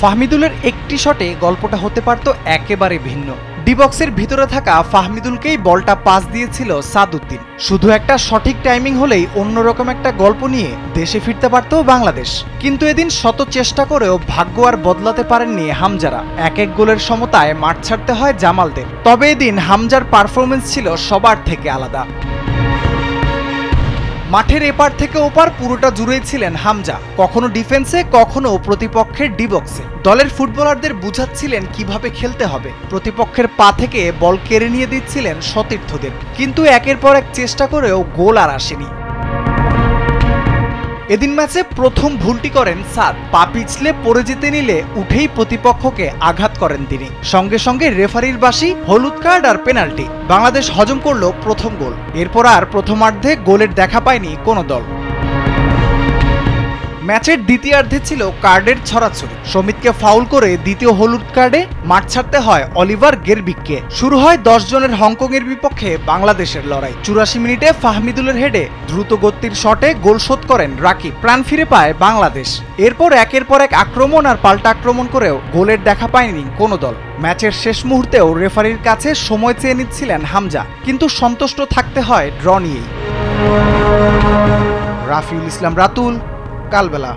ফাহমিদুলের একটি শটে গল্পটা হতে পারত একেবারে ভিন্ন। ডি বক্সের ভিতরে থাকা ফাহমিদুলকেই বলটা পাস দিয়েছিল সাদউদ্দিন। শুধু একটা সঠিক টাইমিং হলেই অন্যরকম একটা গল্প নিয়ে দেশে ফিরতে পারত বাংলাদেশ। কিন্তু এদিন শত চেষ্টা করেও ভাগ্য আর বদলাতে পারেননি হামজারা। এক এক গোলের সমতায় মাঠ ছাড়তে হয় জামালদের। তবে এদিন হামজার পারফরমেন্স ছিল সবার থেকে আলাদা। মাঠের এপার থেকে ওপার পুরোটা জুড়েই ছিলেন হামজা, কখনো ডিফেন্সে কখনো প্রতিপক্ষের ডি বক্সে। দলের ফুটবলারদের বুঝাচ্ছিলেন কিভাবে খেলতে হবে, প্রতিপক্ষের পা থেকে বল কেড়ে নিয়ে দিচ্ছিলেন সতীর্থদের। কিন্তু একের পর এক চেষ্টা করেও গোল আর আসেনি। এদিন ম্যাচে প্রথম ভুলটি করেন সাদ। পা পিছলে পড়ে যেতে নিলে উঠেই প্রতিপক্ষকে আঘাত করেন তিনি। সঙ্গে সঙ্গে রেফারির বাঁশি, হলুদ কার্ড আর পেনাল্টি। বাংলাদেশ হজম করল প্রথম গোল। এরপর আর প্রথমার্ধে গোলের দেখা পায়নি কোনো দল। ম্যাচের দ্বিতীয়ার্ধে ছিল কার্ডের ছড়াছড়ি। সমিতকে ফাউল করে দ্বিতীয় হলুদ কার্ডে মাঠ ছাড়তে হয় অলিভার গেরবিককে। শুরু হয় 10 জনের হংকংয়ের বিপক্ষে বাংলাদেশের লড়াই। 84 মিনিটে ফাহমিদুলের হেডে দ্রুত গতির শটে গোল শোধ করেন রাকিব। প্রাণ ফিরে পায় বাংলাদেশ। এরপর একের পর এক আক্রমণ আর পাল্টা আক্রমণ করেও গোলের দেখা পায়নি কোনো দল। ম্যাচের শেষ মুহূর্তেও রেফারির কাছে সময় চেয়ে নিচ্ছিলেন হামজা, কিন্তু সন্তুষ্ট থাকতে হয় ড্র নিয়েই। রাফিউল ইসলাম রাতুল, কালবেলা।